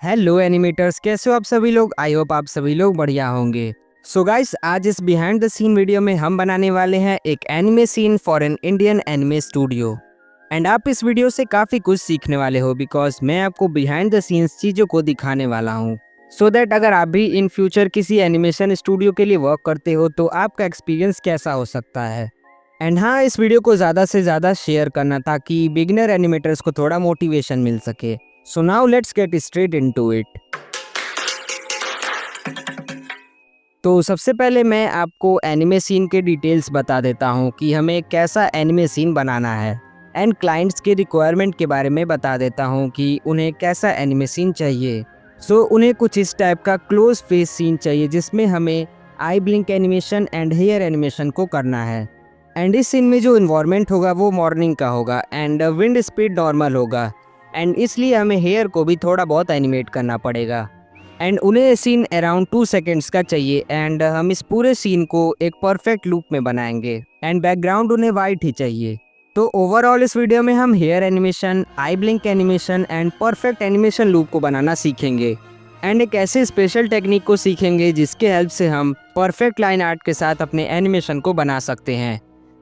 Hello animators, कैसे हो आप सभी लोग। आई होप आप सभी लोग बढ़िया होंगे। सो गाइस, आज इस बिहाइंड द सीन वीडियो में हम बनाने वाले हैं एक anime scene for an Indian anime studio. And आप इस वीडियो से काफ़ी कुछ सीखने वाले हो बिकॉज मैं आपको बिहाइंड द सीन्स चीज़ों को दिखाने वाला हूँ। सो दैट अगर आप भी इन फ्यूचर किसी एनिमेशन स्टूडियो के लिए वर्क करते हो तो आपका एक्सपीरियंस कैसा हो सकता है। एंड हाँ, इस वीडियो को ज़्यादा से ज़्यादा शेयर करना ताकि बिगिनर एनिमेटर्स को थोड़ा मोटिवेशन मिल सके। So now let's get straight into it. तो सबसे पहले मैं आपको एनिमे सीन के डिटेल्स बता देता हूँ कि हमें कैसा एनिमे सीन बनाना है। एंड क्लाइंट्स के रिक्वायरमेंट के बारे में बता देता हूँ कि उन्हें कैसा एनिमे सीन चाहिए। सो उन्हें कुछ इस टाइप का क्लोज फेस सीन चाहिए जिसमें हमें eye blink animation and hair animation को करना है। एंड इस सीन में जो इन्वायरमेंट होगा वो मॉर्निंग का होगा एंड विंड स्पीड नॉर्मल होगा। एंड इसलिए हमें हेयर को भी थोड़ा बहुत एनिमेट करना पड़ेगा। एंड उन्हें सीन अराउंड 2 सेकेंड्स का चाहिए एंड हम इस पूरे सीन को एक परफेक्ट लूप में बनाएंगे। एंड बैकग्राउंड उन्हें वाइट ही चाहिए। तो ओवरऑल इस वीडियो में हम hair animation, eye blink animation and perfect animation loop को बनाना सीखेंगे। एंड एक ऐसे स्पेशल टेक्निक को सीखेंगे जिसके हेल्प से हम परफेक्ट लाइन आर्ट के साथ अपने एनिमेशन को बना सकते हैं।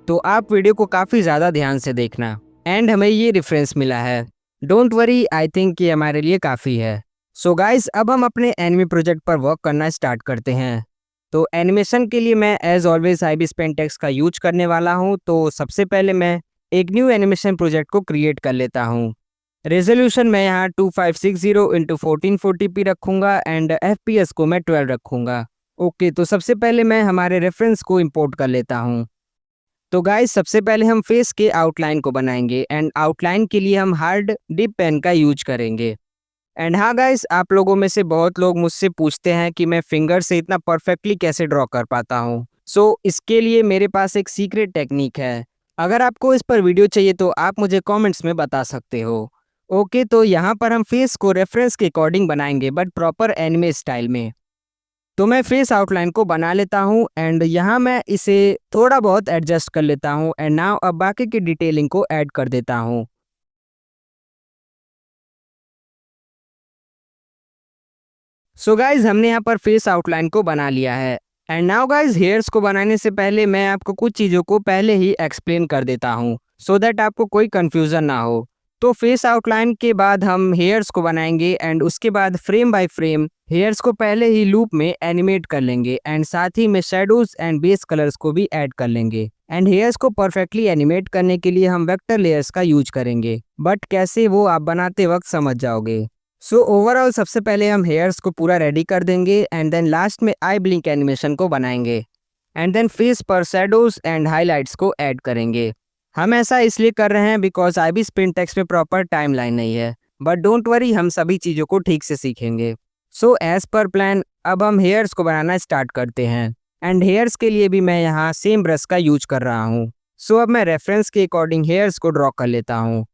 तो आप वीडियो को काफ़ी ज़्यादा ध्यान से देखना। एंड हमें ये रेफरेंस मिला है, डोंट वरी, आई थिंक ये हमारे लिए काफ़ी है। सो गाइस, अब हम अपने एनिमे प्रोजेक्ट पर वर्क करना स्टार्ट करते हैं। तो एनिमेशन के लिए मैं एज ऑलवेज IB Spantex का यूज करने वाला हूँ। तो सबसे पहले मैं एक न्यू एनिमेशन प्रोजेक्ट को क्रिएट कर लेता हूँ। रेजोल्यूशन मैं यहाँ 2560x1440p रखूँगा एंड FPS को मैं 12 रखूँगा। ओके, तो सबसे पहले मैं हमारे रेफरेंस को इम्पोर्ट कर लेता हूँ। तो गाइस, सबसे पहले हम फेस के आउटलाइन को बनाएंगे एंड आउटलाइन के लिए हम हार्ड डिप पेन का यूज करेंगे। एंड हाँ गाइस, आप लोगों में से बहुत लोग मुझसे पूछते हैं कि मैं फिंगर से इतना परफेक्टली कैसे ड्रॉ कर पाता हूँ। सो इसके लिए मेरे पास एक सीक्रेट टेक्निक है। अगर आपको इस पर वीडियो चाहिए तो आप मुझे कमेंट्स में बता सकते हो। ओके, तो यहाँ पर हम फेस को रेफरेंस के अकॉर्डिंग बनाएंगे बट प्रॉपर एनिमे स्टाइल में। तो मैं फेस आउटलाइन को बना लेता हूँ एंड यहाँ मैं इसे थोड़ा बहुत एडजस्ट कर लेता हूँ। एंड नाउ अब बाकी की डिटेलिंग को ऐड कर देता हूँ। सो गाइज, हमने यहाँ पर फेस आउटलाइन को बना लिया है। एंड नाउ गाइज, हेयर्स को बनाने से पहले मैं आपको कुछ चीज़ों को पहले ही एक्सप्लेन कर देता हूँ सो दैट आपको कोई कन्फ्यूज़न ना हो। तो फेस आउटलाइन के बाद हम हेयर्स को बनाएंगे एंड उसके बाद फ्रेम बाय फ्रेम हेयर्स को पहले ही लूप में एनिमेट कर लेंगे एंड साथ ही में शेडोज एंड बेस कलर्स को भी ऐड कर लेंगे। एंड हेयर्स को परफेक्टली एनिमेट करने के लिए हम वेक्टर लेयर्स का यूज करेंगे, बट कैसे वो आप बनाते वक्त समझ जाओगे। सो ओवरऑल सबसे पहले हम हेयर्स को पूरा रेडी कर देंगे एंड देन लास्ट में आई ब्लिंक एनिमेशन को बनाएंगे एंड देन फेस पर शेडोज एंड हाइलाइट्स को ऐड करेंगे। हम ऐसा इसलिए कर रहे हैं बिकॉज IB Spantex में प्रॉपर टाइमलाइन नहीं है, बट डोंट वरी, हम सभी चीज़ों को ठीक से सीखेंगे। सो एज पर प्लान अब हम हेयर्स को बनाना स्टार्ट करते हैं। एंड हेयर्स के लिए भी मैं यहाँ सेम ब्रश का यूज कर रहा हूँ। सो अब मैं रेफरेंस के अकॉर्डिंग हेयर्स को ड्रॉ कर लेता हूँ।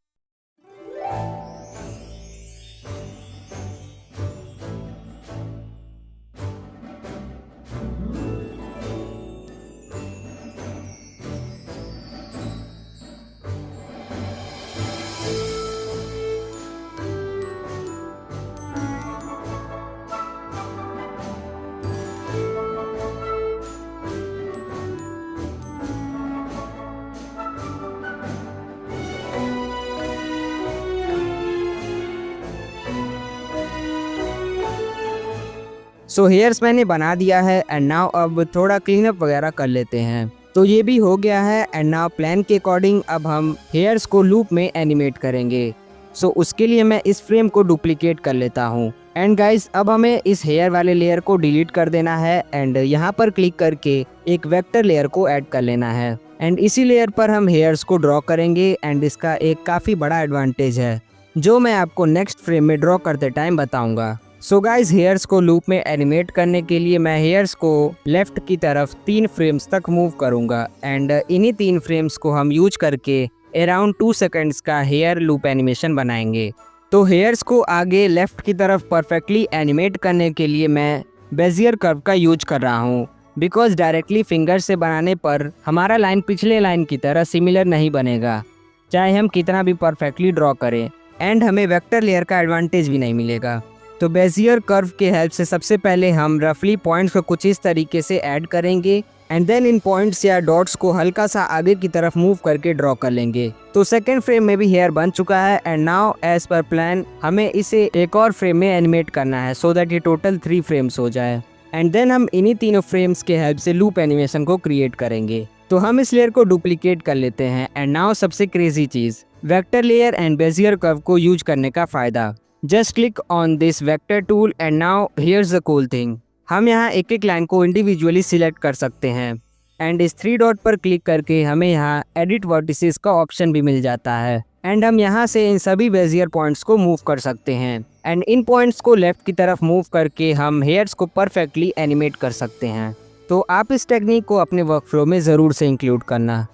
सो हेयर्स मैंने बना दिया है एंड नाउ अब थोड़ा क्लीन अप वगैरह कर लेते हैं। तो ये भी हो गया है एंड नाउ प्लान के अकॉर्डिंग अब हम हेयर्स को लूप में एनिमेट करेंगे। सो उसके लिए मैं इस फ्रेम को डुप्लीकेट कर लेता हूँ। एंड गाइस, अब हमें इस हेयर वाले लेयर को डिलीट कर देना है एंड यहाँ पर क्लिक करके एक वेक्टर लेयर को ऐड कर लेना है। एंड इसी लेयर पर हम हेयर्स को ड्रॉ करेंगे एंड इसका एक काफ़ी बड़ा एडवांटेज है जो मैं आपको नेक्स्ट फ्रेम में ड्रॉ करते टाइम बताऊँगा। सो गाइज, हेयर्स को लूप में एनिमेट करने के लिए मैं हेयर्स को लेफ्ट की तरफ 3 फ्रेम्स तक मूव करूंगा एंड इन्हीं 3 फ्रेम्स को हम यूज करके अराउंड 2 सेकंड्स का हेयर लूप एनिमेशन बनाएंगे। तो हेयर्स को आगे लेफ्ट की तरफ परफेक्टली एनिमेट करने के लिए मैं बेजियर कर्व का यूज कर रहा हूँ बिकॉज डायरेक्टली फिंगर से बनाने पर हमारा लाइन पिछले लाइन की तरह सिमिलर नहीं बनेगा, चाहे हम कितना भी परफेक्टली ड्रॉ करें, एंड हमें वेक्टर लेयर का एडवांटेज भी नहीं मिलेगा। तो बेजियर कर्व के हेल्प से सबसे पहले हम रफली पॉइंट्स को कुछ इस तरीके से ऐड करेंगे एंड देन इन पॉइंट्स या डॉट्स को हल्का सा आगे की तरफ मूव करके ड्रॉ कर लेंगे। तो सेकंड फ्रेम में भी हेयर बन चुका है and now as per plan हमें इसे एक और फ्रेम में एनिमेट करना है सो दैट ये टोटल 3 फ्रेम्स हो जाए एंड देन हम इन्हीं तीनों फ्रेम्स के हेल्प से लूप एनिमेशन को क्रिएट करेंगे। तो हम इस लेयर को डुप्लीकेट कर लेते हैं एंड नाउ सबसे क्रेजी चीज, vector layer and bezier curve को यूज करने का फायदा। Just click on this vector tool and now here's the cool thing, हम यहाँ एक एक लाइन को इंडिविजुअली सिलेक्ट कर सकते हैं एंड इस 3 डॉट पर क्लिक करके हमें यहाँ एडिट वर्टिसेस का ऑप्शन भी मिल जाता है एंड हम यहाँ से इन सभी बेजियर पॉइंट्स को मूव कर सकते हैं एंड इन पॉइंट्स को लेफ्ट की तरफ मूव करके हम हेयर्स को परफेक्टली एनिमेट कर सकते हैं। तो आप इस टेक्निक को अपने वर्कफ्लो में ज़रूर से इंक्लूड करना।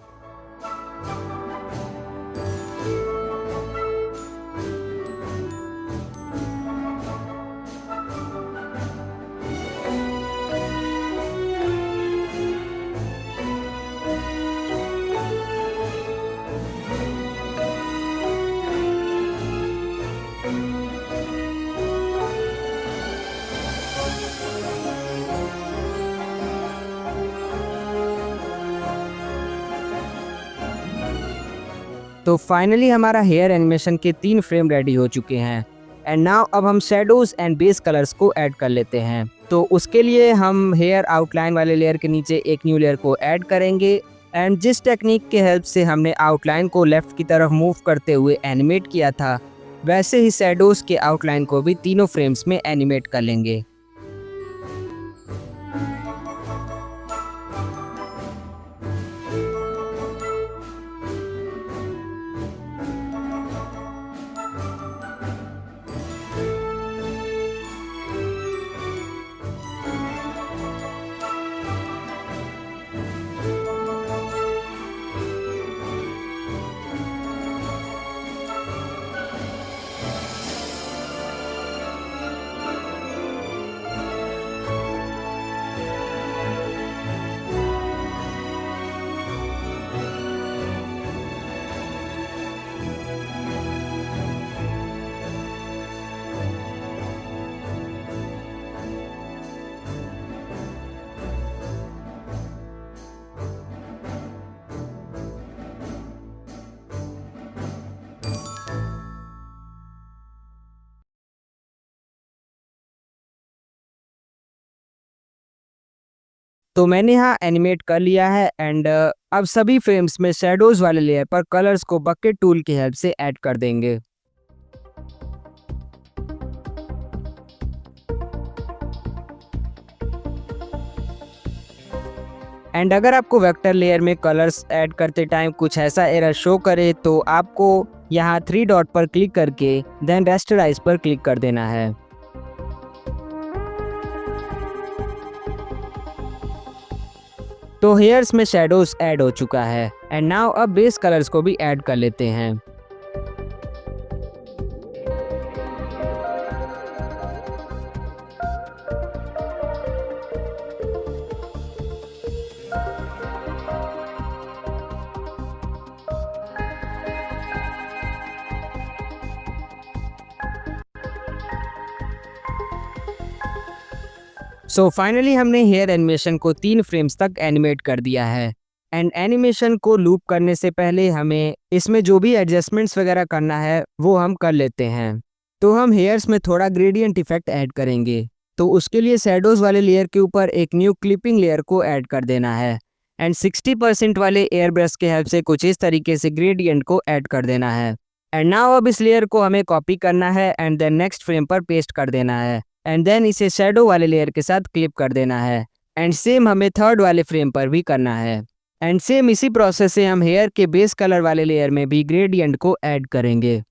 तो फाइनली हमारा हेयर एनिमेशन के 3 फ्रेम रेडी हो चुके हैं एंड नाउ अब हम शेडोज एंड बेस कलर्स को ऐड कर लेते हैं। तो उसके लिए हम हेयर आउटलाइन वाले लेयर के नीचे एक न्यू लेयर को ऐड करेंगे एंड जिस टेक्निक के हेल्प से हमने आउटलाइन को लेफ्ट की तरफ मूव करते हुए एनिमेट किया था वैसे ही शेडोज के आउटलाइन को भी तीनों फ्रेम्स में एनिमेट कर लेंगे। तो मैंने यहाँ एनिमेट कर लिया है एंड अब सभी फ्रेम्स में शेडोज वाले लेयर पर कलर्स को बकेट टूल की हेल्प से ऐड कर देंगे। एंड अगर आपको वेक्टर लेयर में कलर्स ऐड करते टाइम कुछ ऐसा एरर शो करे तो आपको यहाँ 3 डॉट पर क्लिक करके देन रेस्टराइज पर क्लिक कर देना है। तो हेयर्स में शेडोज ऐड हो चुका है एंड नाउ अब बेस कलर्स को भी ऐड कर लेते हैं। सो फाइनली हमने हेयर एनिमेशन को 3 फ्रेम्स तक एनिमेट कर दिया है एंड एनिमेशन को लूप करने से पहले हमें इसमें जो भी एडजस्टमेंट्स वगैरह करना है वो हम कर लेते हैं। तो हम हेयर्स में थोड़ा ग्रेडियंट इफेक्ट ऐड करेंगे। तो उसके लिए शेडोज वाले लेयर के ऊपर एक न्यू क्लिपिंग लेयर को ऐड कर देना है एंड 60% वाले एयर ब्रश के हेल्प से कुछ इस तरीके से ग्रेडियंट को ऐड कर देना है एंड नाउ अब इस लेयर को हमें कॉपी करना है एंड देन नेक्स्ट फ्रेम पर पेस्ट कर देना है एंड देन इसे शेडो वाले लेयर के साथ क्लिप कर देना है एंड सेम हमें थर्ड वाले फ्रेम पर भी करना है एंड सेम इसी प्रोसेस से हम हेयर के बेस कलर वाले लेयर में भी ग्रेडियंट को ऐड करेंगे।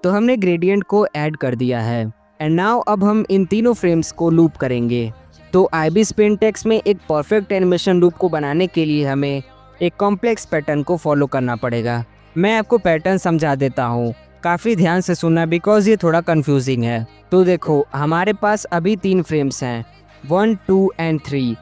तो हमने ग्रेडियंट को ऐड कर दिया है एंड नाउ अब हम इन तीनों फ्रेम्स को लूप करेंगे। तो IBIS Pentax में एक परफेक्ट एनिमेशन लूप को बनाने के लिए हमें एक कॉम्प्लेक्स पैटर्न को फॉलो करना पड़ेगा। मैं आपको पैटर्न समझा देता हूँ। काफ़ी ध्यान से सुनना बिकॉज ये थोड़ा कंफ्यूजिंग है। तो देखो हमारे पास अभी 3 फ्रेम्स हैं 1, 2 एंड 3।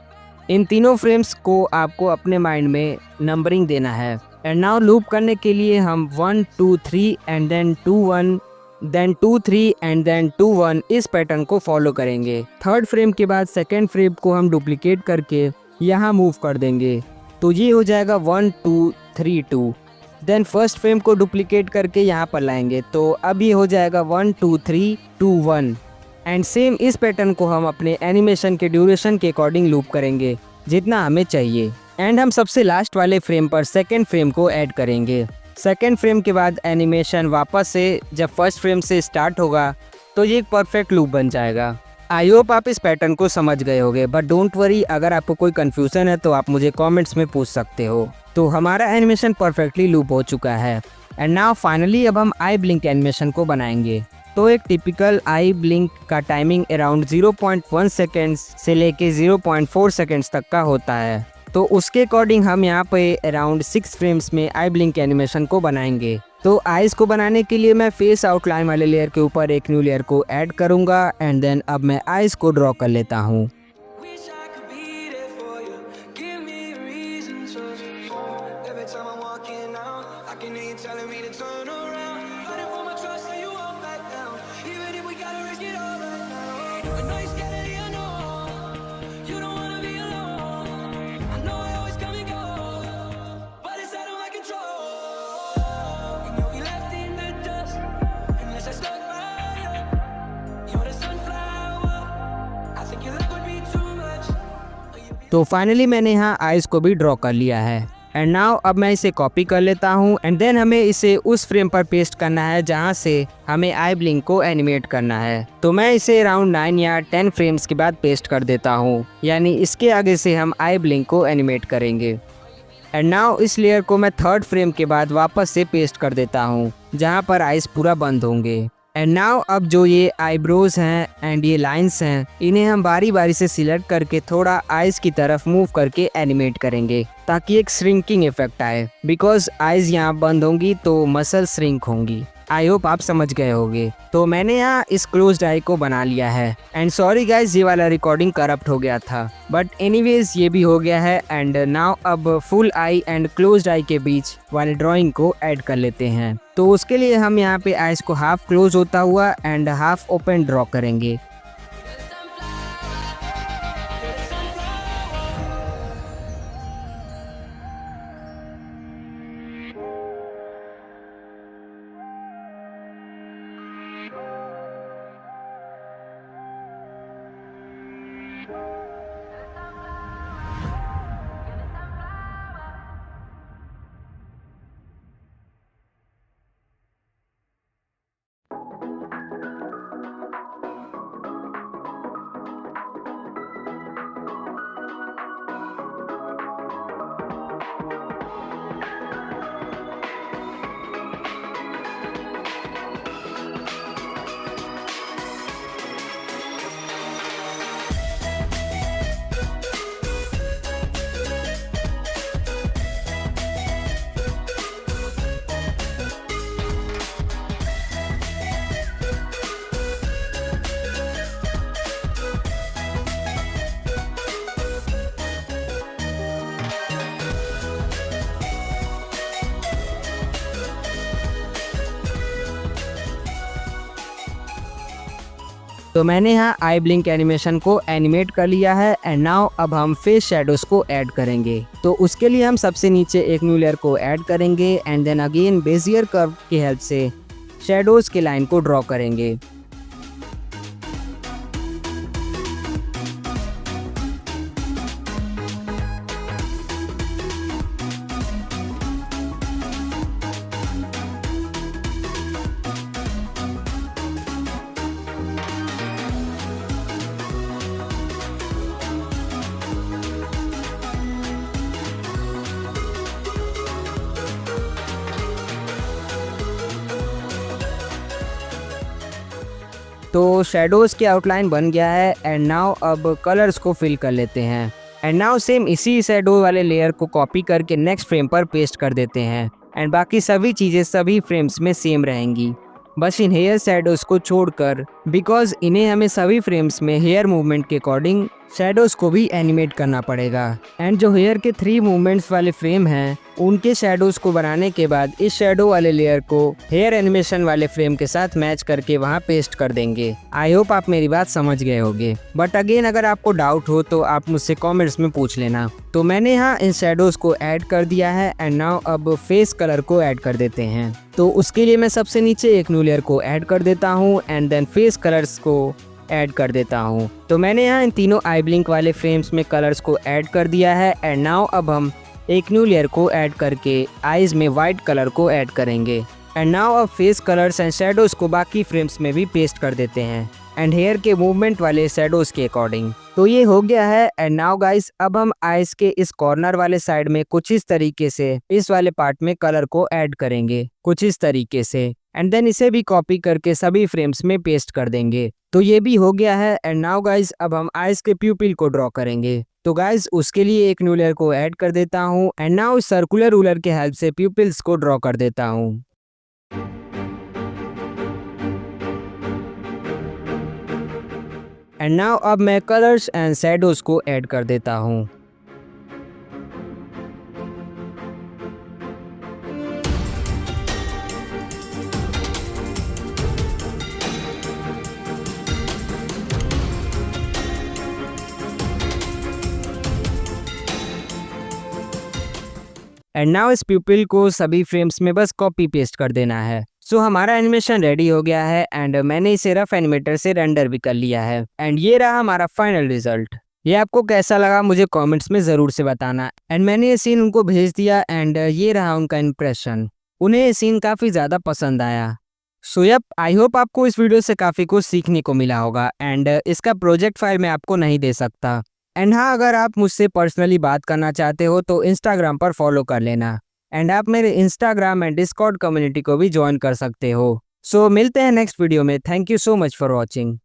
इन तीनों फ्रेम्स को आपको अपने माइंड में नंबरिंग देना है। एंड नाउ लूप करने के लिए हम 1 2 3 and then 2 1 then 2 3 and then 2 1 इस पैटर्न को फॉलो करेंगे। थर्ड फ्रेम के बाद सेकेंड फ्रेम को हम डुप्लीकेट करके यहाँ मूव कर देंगे, तो ये हो जाएगा 1 2 3 2। देन फर्स्ट फ्रेम को डुप्लीकेट करके यहाँ पर लाएंगे, तो अब ये हो जाएगा 1 2 3 2 1। एंड सेम इस पैटर्न को हम अपने एनिमेशन के ड्यूरेशन के अकॉर्डिंग लूप करेंगे जितना हमें चाहिए। एंड हम सबसे लास्ट वाले फ्रेम पर सेकेंड फ्रेम को ऐड करेंगे। सेकेंड फ्रेम के बाद एनिमेशन वापस से जब फर्स्ट फ्रेम से स्टार्ट होगा तो ये एक परफेक्ट लूप बन जाएगा। आई होप आप इस पैटर्न को समझ गए होंगे, बट डोंट वरी, अगर आपको कोई कन्फ्यूज़न है तो आप मुझे कमेंट्स में पूछ सकते हो। तो हमारा एनिमेशन परफेक्टली लूप हो चुका है। एंड नाउ फाइनली अब हम आई ब्लिंक एनिमेशन को बनाएंगे। तो एक टिपिकल आई ब्लिंक का टाइमिंग अराउंड 0.1 सेकेंड्स से लेके 0.4 सेकेंड्स तक का होता है। तो उसके अकॉर्डिंग हम यहाँ पे अराउंड 6 फ्रेम्स में आई ब्लिंक एनिमेशन को बनाएंगे। तो आइज को बनाने के लिए मैं फेस आउटलाइन वाले लेयर के ऊपर एक न्यू लेयर को ऐड करूँगा एंड देन अब मैं आइज को ड्रॉ कर लेता हूँ। तो फाइनली मैंने यहाँ आइज़ को भी ड्रॉ कर लिया है। एंड नाउ अब मैं इसे कॉपी कर लेता हूँ एंड देन हमें इसे उस फ्रेम पर पेस्ट करना है जहाँ से हमें आई ब्लिंक को एनिमेट करना है। तो मैं इसे अराउंड 9 या 10 फ्रेम्स के बाद पेस्ट कर देता हूँ, यानी इसके आगे से हम आई ब्लिंक को एनिमेट करेंगे। एंड नाउ इस लेयर को मैं थर्ड फ्रेम के बाद वापस से पेस्ट कर देता हूँ जहाँ पर आइज़ पूरा बंद होंगे। एंड नाउ अब जो ये आईब्रोज हैं एंड ये लाइंस हैं, इन्हें हम बारी बारी से सिलेक्ट करके थोड़ा आइज़ की तरफ मूव करके एनिमेट करेंगे ताकि एक श्रिंकिंग इफेक्ट आए। बिकॉज आइज़ यहाँ बंद होंगी तो मसल श्रिंक होंगी। आई होप आप समझ गए होंगे। तो मैंने यहाँ इस क्लोज्ड आई को बना लिया है। एंड सॉरी गाइज, ये वाला रिकॉर्डिंग करप्ट हो गया था, बट एनीवेज ये भी हो गया है। एंड नाउ अब फुल आई एंड क्लोज्ड आई के बीच वाले ड्राइंग को ऐड कर लेते हैं। तो उसके लिए हम यहाँ पे आइज को हाफ क्लोज होता हुआ एंड हाफ ओपन ड्रॉ करेंगे। तो मैंने यहाँ आई ब्लिंक एनिमेशन को एनिमेट कर लिया है। एंड नाउ अब हम फेस शेडोज को ऐड करेंगे। तो उसके लिए हम सबसे नीचे एक न्यू लेयर को ऐड करेंगे and then again bezier curve की हेल्प से शेडोज की लाइन को ड्रॉ करेंगे। तो शेडोज़ की आउटलाइन बन गया है। एंड नाउ अब कलर्स को फिल कर लेते हैं। एंड नाउ सेम इसी शेडो वाले लेयर को कॉपी करके नेक्स्ट फ्रेम पर पेस्ट कर देते हैं। एंड बाकी सभी चीज़ें सभी फ्रेम्स में सेम रहेंगी। बस इन हेयर शैडोज को छोड़कर, बिकॉज इन्हें हमें सभी फ्रेम्स में हेयर मूवमेंट के अकॉर्डिंग शैडोज को भी एनिमेट करना पड़ेगा। एंड जो हेयर के 3 मूवमेंट्स वाले फ्रेम हैं उनके शैडोज को बनाने के बाद इस शैडो वाले लेयर को हेयर एनिमेशन वाले फ्रेम के साथ मैच करके वहाँ पेस्ट कर देंगे। आई होप आप मेरी बात समझ गए होंगे, बट अगेन अगर आपको डाउट हो तो आप मुझसे कॉमेंट्स में पूछ लेना। तो मैंने यहाँ इन शैडोज को ऐड कर दिया है एंड नाउ अब फेस कलर को ऐड कर देते हैं। तो उसके लिए मैं सबसे नीचे एक न्यू लेयर को ऐड कर देता हूँ एंड देन फेस कलर्स को ऐड कर देता हूँ। तो मैंने यहाँ इन तीनों आई ब्लिंक वाले फ्रेम्स में कलर्स को ऐड कर दिया है एंड नाउ अब हम एक न्यू लेयर को ऐड करके आईज में वाइट कलर को ऐड करेंगे। एंड नाउ अब फेस कलर्स एंड शैडोज को बाकी फ्रेम्स में भी पेस्ट कर देते हैं एंड हेयर के मूवमेंट वाले शैडोज के अकॉर्डिंग। तो ये हो गया है। एंड नाउ गाइस अब हम आईज के इस कॉर्नर वाले साइड में कुछ इस तरीके से इस वाले पार्ट में कलर को ऐड करेंगे, कुछ इस तरीके से, एंड देन इसे भी कॉपी करके सभी फ्रेम्स में पेस्ट कर देंगे। तो ये भी हो गया है। एंड नाउ गाइस अब हम आईज के प्यूपिल को ड्रॉ करेंगे। तो गाइस उसके लिए एक न्यू लेयर को ऐड कर देता हूँ एंड नाउ सर्कुलर रूलर के हेल्प से प्यूपिल्स को ड्रॉ कर देता हूँ। एंड नाउ अब मैं कलर्स एंड शैडोज को ऐड कर देता हूँ। एंड नाउ इस प्यूपिल को सभी फ्रेम्स में बस कॉपी पेस्ट कर देना है। सो हमारा एनिमेशन रेडी हो गया है एंड मैंने इसे रफ एनिमेटर से रेंडर भी कर लिया है एंड ये रहा हमारा फाइनल रिजल्ट। ये आपको कैसा लगा मुझे कमेंट्स में ज़रूर से बताना। एंड मैंने ये सीन उनको भेज दिया एंड ये रहा उनका इम्प्रेशन। उन्हें ये सीन काफ़ी ज़्यादा पसंद आया। सो यप, आई होप आपको इस वीडियो से काफ़ी कुछ सीखने को मिला होगा एंड इसका प्रोजेक्ट फाइल मैं आपको नहीं दे सकता। एंड हाँ, अगर आप मुझसे पर्सनली बात करना चाहते हो तो इंस्टाग्राम पर फॉलो कर लेना एंड आप मेरे इंस्टाग्राम एंड डिस्कॉर्ड कम्युनिटी को भी ज्वाइन कर सकते हो। सो मिलते हैं नेक्स्ट वीडियो में। Thank you so much for watching.